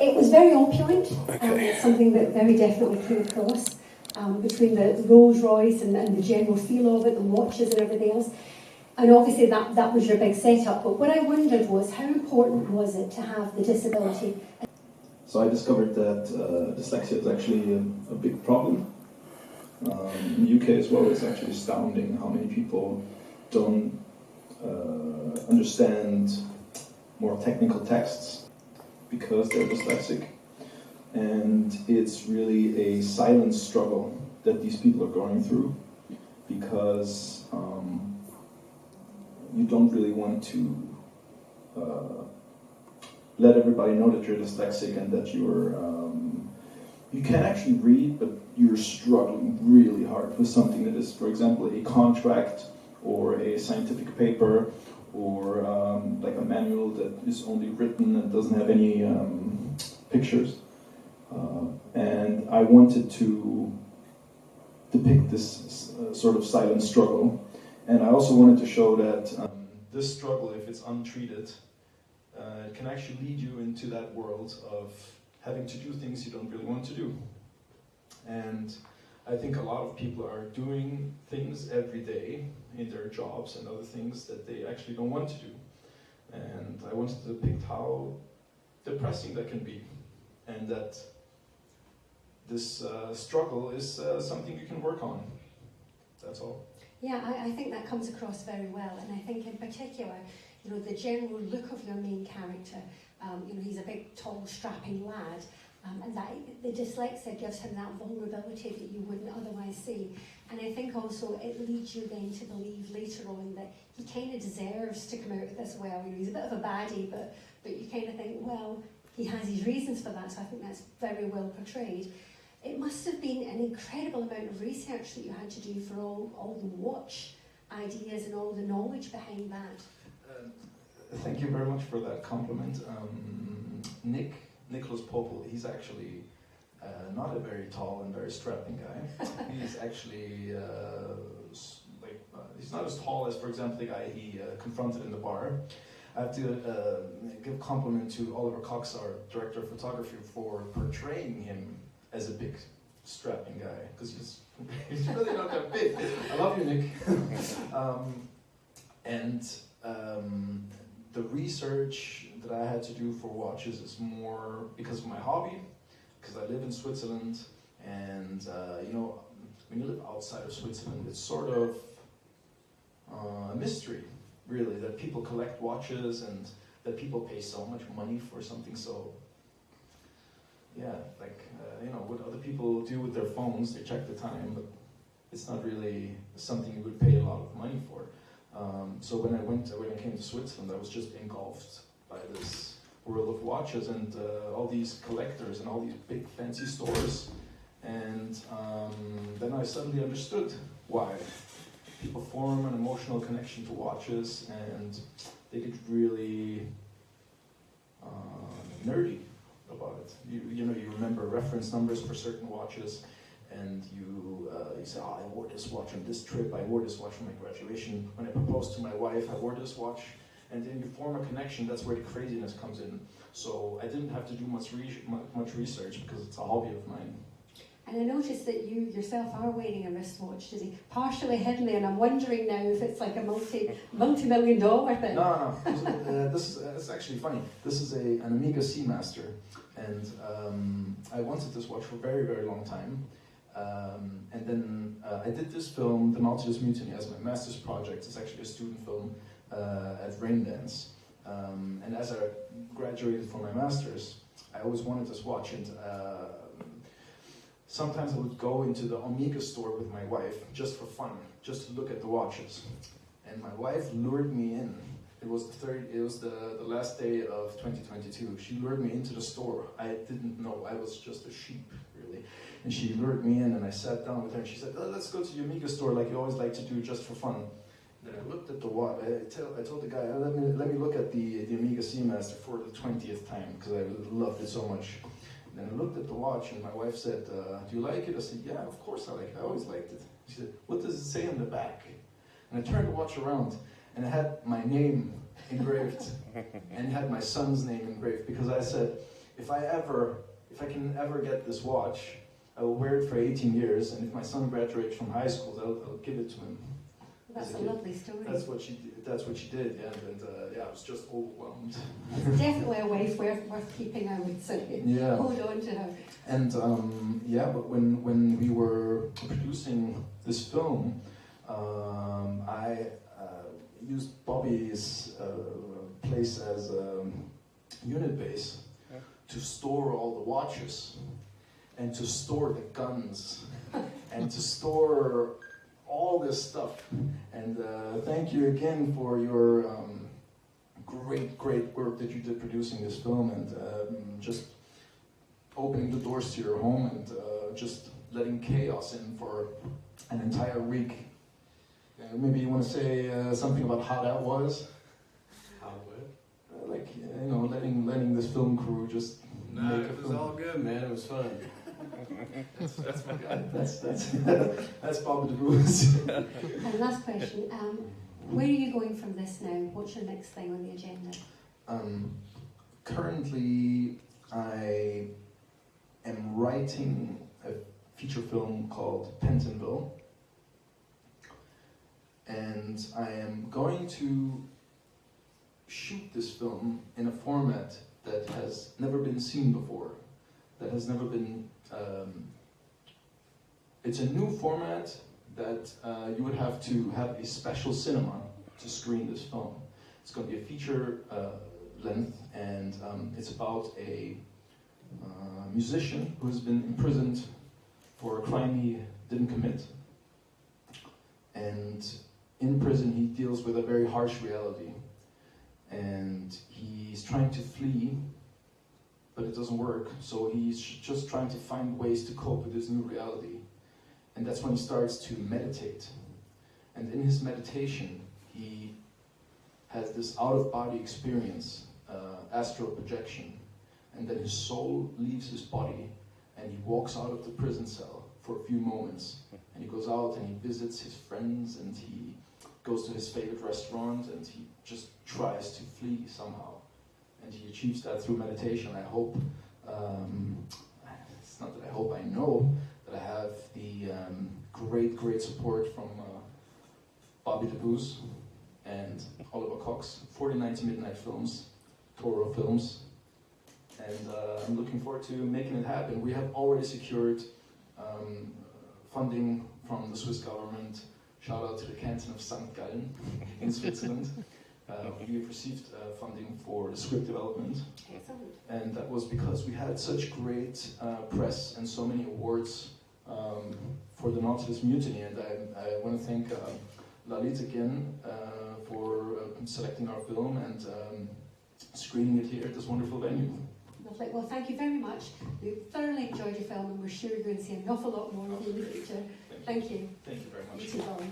It was very opulent, Okay. something that very definitely came across between the Rolls Royce and the general feel of it, the watches and everything else. And obviously that was your big setup. But what I wondered was, how important was it to have the disability? So I discovered that dyslexia is actually a big problem. In the UK as well, it's actually astounding how many people don't understand more technical texts because they're dyslexic. And it's really a silent struggle that these people are going through, because you don't really want to let everybody know that you're dyslexic and that you can actually read, but you're struggling really hard with something that is, for example, a contract or a scientific paper or like a manual that is only written and doesn't have any pictures. And I wanted to depict this sort of silent struggle. And I also wanted to show that this struggle, if it's untreated, it can actually lead you into that world of having to do things you don't really want to do. And I think a lot of people are doing things every day in their jobs and other things that they actually don't want to do. And I wanted to depict how depressing that can be, and that this struggle is something you can work on. That's all. Yeah, I think that comes across very well, and I think in particular, the general look of your main character, he's a big, tall, strapping lad, and that the dyslexia gives him that vulnerability that you wouldn't otherwise see. And I think also it leads you then to believe later on that he kind of deserves to come out of this well. He's a bit of a baddie, but you kind of think, well, he has his reasons for that, so I think that's very well portrayed. It must have been an incredible amount of research that you had to do for all the watch ideas and all the knowledge behind that. Thank you very much for that compliment. Nicholas Popel, he's actually not a very tall and very strapping guy. He's actually he's not as tall as, for example, the guy he confronted in the bar. I have to give a compliment to Oliver Cox, our director of photography, for portraying him as a big, strapping guy, because he's really not that big. I love you, Nick. The research that I had to do for watches is more because of my hobby, because I live in Switzerland, and when you live outside of Switzerland, it's sort of a mystery, really, that people collect watches and that people pay so much money for something so. Yeah, what other people do with their phones, they check the time, but it's not really something you would pay a lot of money for. So when I came to Switzerland, I was just engulfed by this world of watches and all these collectors and all these big fancy stores. And then I suddenly understood why people form an emotional connection to watches, and they get really nerdy about it. You remember reference numbers for certain watches, and you say, I wore this watch on this trip, I wore this watch for my graduation, when I proposed to my wife, I wore this watch, and then you form a connection. That's where the craziness comes in. So I didn't have to do much research because it's a hobby of mine. And I noticed that you yourself are wearing a wristwatch, is he? Partially hidden, and I'm wondering now if it's like a multi-million-dollar thing. No. This is it's actually funny. This is an Amiga Seamaster, and I wanted this watch for a very, very long time. And then I did this film, The Nautilus Mutiny, as my master's project. It's actually a student film at Raindance. And as I graduated from my master's, I always wanted this watch, and sometimes I would go into the Amiga store with my wife just for fun, just to look at the watches. And my wife lured me in. It was the last day of 2022. She lured me into the store. I didn't know. I was just a sheep, really. And she lured me in, and I sat down with her, and she said, let's go to the Amiga store like you always like to do, just for fun. Then I looked at the watch. I told the guy, let me look at the Amiga Seamaster for the 20th time, because I loved it so much. Then I looked at the watch, and my wife said, do you like it? I said, yeah, of course I like it. I always liked it. She said, what does it say on the back? And I turned the watch around, and it had my name engraved, and it had my son's name engraved, because I said, if I can ever get this watch, I will wear it for 18 years, and if my son graduates from high school, I'll give it to him. That's a lovely story. That's what she did. That's what she did. Yeah, and yeah, I was just overwhelmed. It's definitely a wife worth keeping, I would say. Yeah. Hold on to her. And yeah, but when we were producing this film, I used Bobby's place as a unit base to store all the watches, and to store the guns, and to store all this stuff. And thank you again for your great work that you did producing this film, and just opening the doors to your home, and just letting chaos in for an entire week. Maybe you want to say something about how that was? How what? Like, you know, letting this film crew just No, make a it was film. all good, man. It was fun. That's my guy. That's Bob the Bruce. And last question, where are you going from this now? What's your next thing on the agenda? Currently, I am writing a feature film called Pentonville, and I am going to shoot this film in a format that has never been seen before, that has never been, it's a new format that you would have to have a special cinema to screen this film. It's going to be a feature length, and it's about a musician who has been imprisoned for a crime he didn't commit. And in prison he deals with a very harsh reality. And he's trying to flee, but it doesn't work. So he's just trying to find ways to cope with this new reality. And that's when he starts to meditate. And in his meditation, he has this out-of-body experience, astral projection. And then his soul leaves his body, and he walks out of the prison cell for a few moments. And he goes out and he visits his friends, and he goes to his favorite restaurant, and he just tries to flee somehow. And he achieves that through meditation. I hope, it's not that I hope, I know that I have the great support from Bobby DeBoos and Oliver Cox, 49 to Midnight Films, Toro Films. And I'm looking forward to making it happen. We have already secured funding from the Swiss government. Shout out to the canton of St. Gallen in Switzerland. We have received funding for the script development. Excellent. And that was because we had such great press and so many awards for the Nautilus Mutiny. And I want to thank Lalit again for selecting our film and screening it here at this wonderful venue. Lovely. Well, thank you very much. We thoroughly enjoyed your film, and we're sure you're going to see an awful lot more of you in the future. Thank you. Thank you very much. You too, Colin.